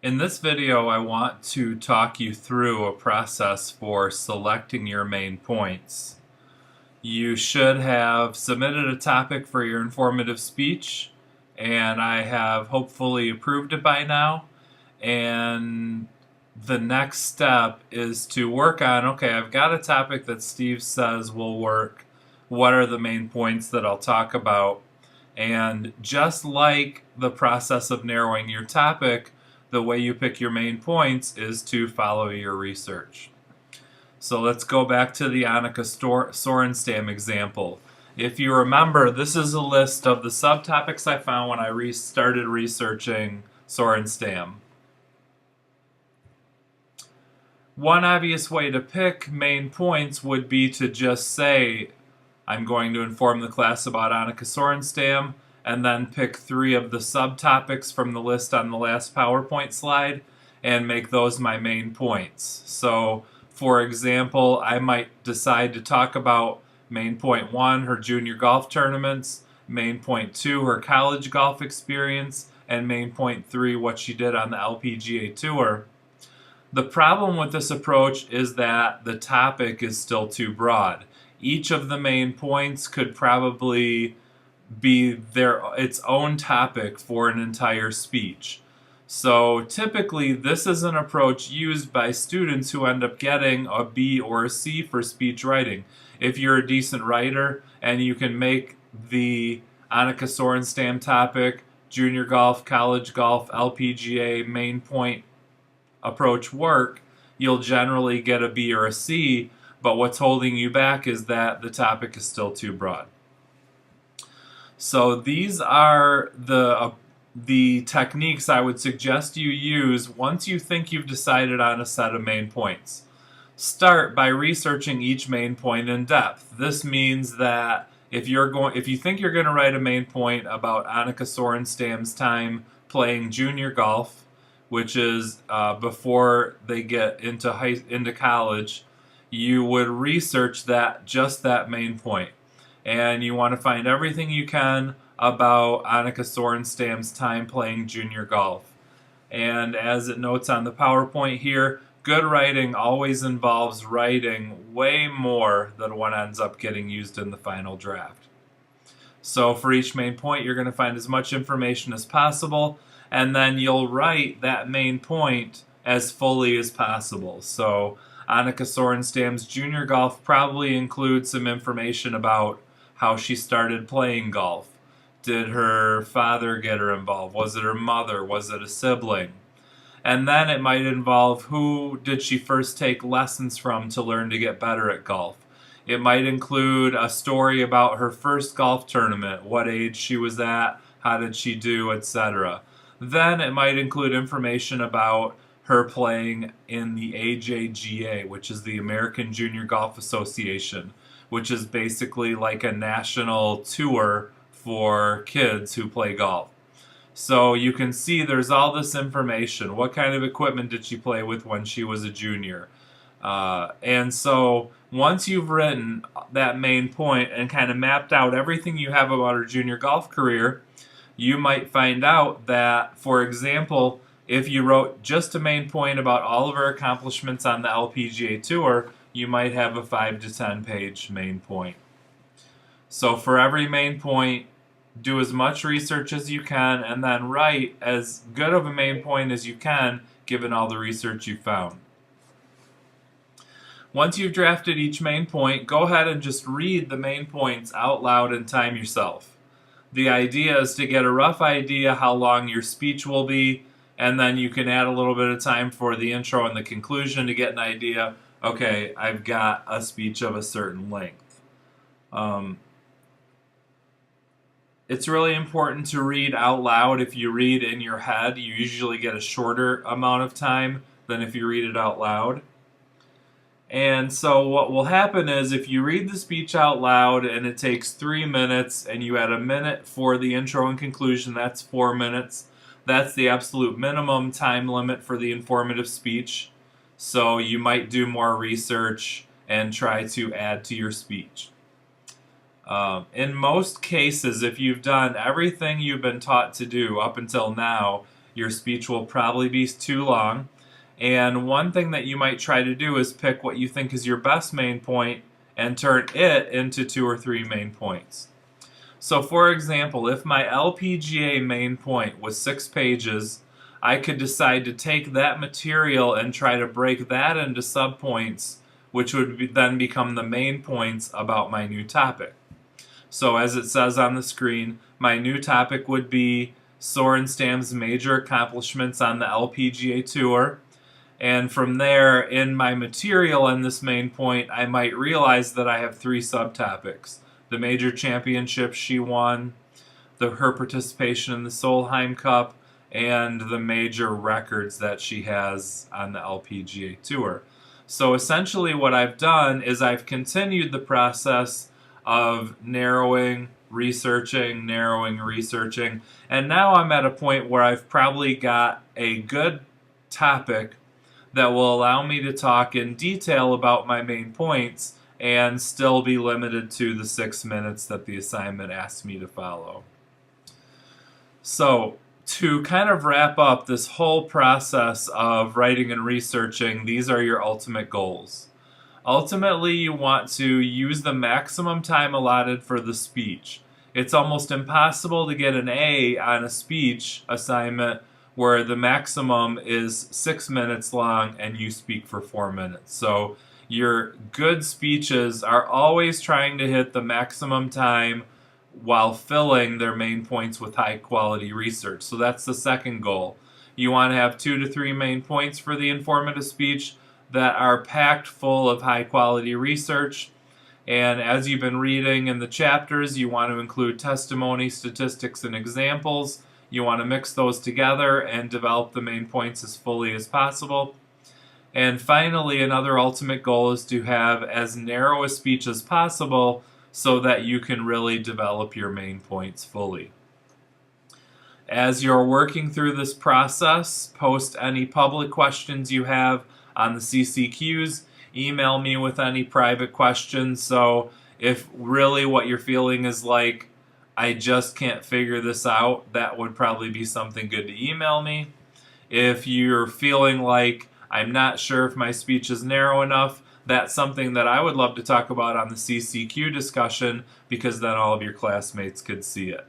In this video, I want to talk you through a process for selecting your main points. You should have submitted a topic for your informative speech, and I have hopefully approved it by now. And the next step is to work on, okay, I've got a topic that Steve says will work. What are the main points that I'll talk about? And just like the process of narrowing your topic, the way you pick your main points is to follow your research. So let's go back to the Annika Sorenstam example. If you remember, this is a list of the subtopics I found when I started researching Sorenstam. One obvious way to pick main points would be to just say, I'm going to inform the class about Annika Sorenstam, and then pick 3 of the subtopics from the list on the last PowerPoint slide and make those my main points. So, for example, I might decide to talk about main point 1, her junior golf tournaments, main point 2, her college golf experience, and main point 3, what she did on the LPGA Tour. The problem with this approach is that the topic is still too broad. Each of the main points could probably be its own topic for an entire speech. So typically this is an approach used by students who end up getting a B or a C for speech writing. If you're a decent writer and you can make the Annika Sorenstam topic, junior golf, college golf, LPGA main point approach work, you'll generally get a B or a C, but what's holding you back is that the topic is still too broad. So these are the techniques I would suggest you use once you think you've decided on a set of main points. Start by researching each main point in depth. This means that if you think you're going to write a main point about Annika Sorenstam's time playing junior golf, which is before they get into college, you would research just that main point. And you want to find everything you can about Annika Sorenstam's time playing junior golf. And as it notes on the PowerPoint here, good writing always involves writing way more than what ends up getting used in the final draft. So for each main point, you're going to find as much information as possible, and then you'll write that main point as fully as possible. So Annika Sorenstam's junior golf probably includes some information about how she started playing golf. Did her father get her involved? Was it her mother? Was it a sibling? And then it might involve who did she first take lessons from to learn to get better at golf. It might include a story about her first golf tournament, what age she was at, how did she do, etc. Then it might include information about her playing in the AJGA, which is the American Junior Golf Association, which is basically like a national tour for kids who play golf. So you can see there's all this information. What kind of equipment did she play with when she was a junior? And so once you've written that main point and kind of mapped out everything you have about her junior golf career, you might find out that, for example, if you wrote just a main point about all of her accomplishments on the LPGA Tour, you might have a 5 to 10 page main point. So for every main point, do as much research as you can and then write as good of a main point as you can given all the research you found. Once you've drafted each main point, go ahead and just read the main points out loud and time yourself. The idea is to get a rough idea how long your speech will be, and then you can add a little bit of time for the intro and the conclusion to get an idea, okay, I've got a speech of a certain length. It's really important to read out loud. If you read in your head, you usually get a shorter amount of time than if you read it out loud. And so what will happen is if you read the speech out loud and it takes 3 minutes and you add a minute for the intro and conclusion, that's 4 minutes. That's the absolute minimum time limit for the informative speech. So you might do more research and try to add to your speech. In most cases, if you've done everything you've been taught to do up until now, your speech will probably be too long. And one thing that you might try to do is pick what you think is your best main point and turn it into 2 or 3 main points. So for example, if my LPGA main point was 6 pages, I could decide to take that material and try to break that into subpoints, which would then become the main points about my new topic. So as it says on the screen, my new topic would be Sorenstam's major accomplishments on the LPGA Tour. And from there, in my material on this main point, I might realize that I have 3 subtopics. The major championships she won, her participation in the Solheim Cup, and the major records that she has on the LPGA Tour. So essentially what I've done is I've continued the process of narrowing, researching, and now I'm at a point where I've probably got a good topic that will allow me to talk in detail about my main points and still be limited to the 6 minutes that the assignment asks me to follow. So, to kind of wrap up this whole process of writing and researching, these are your ultimate goals. Ultimately, you want to use the maximum time allotted for the speech. It's almost impossible to get an A on a speech assignment where the maximum is 6 minutes long and you speak for 4 minutes. So your good speeches are always trying to hit the maximum time while filling their main points with high quality research. So that's the second goal. You want to have 2 to 3 main points for the informative speech that are packed full of high quality research. And as you've been reading in the chapters, you want to include testimony, statistics, and examples. You want to mix those together and develop the main points as fully as possible. And finally, another ultimate goal is to have as narrow a speech as possible so that you can really develop your main points fully. As you're working through this process, post any public questions you have on the CCQs, email me with any private questions. So if really what you're feeling is like, I just can't figure this out, that would probably be something good to email me. If you're feeling like, I'm not sure if my speech is narrow enough, that's something that I would love to talk about on the CCQ discussion, because then all of your classmates could see it.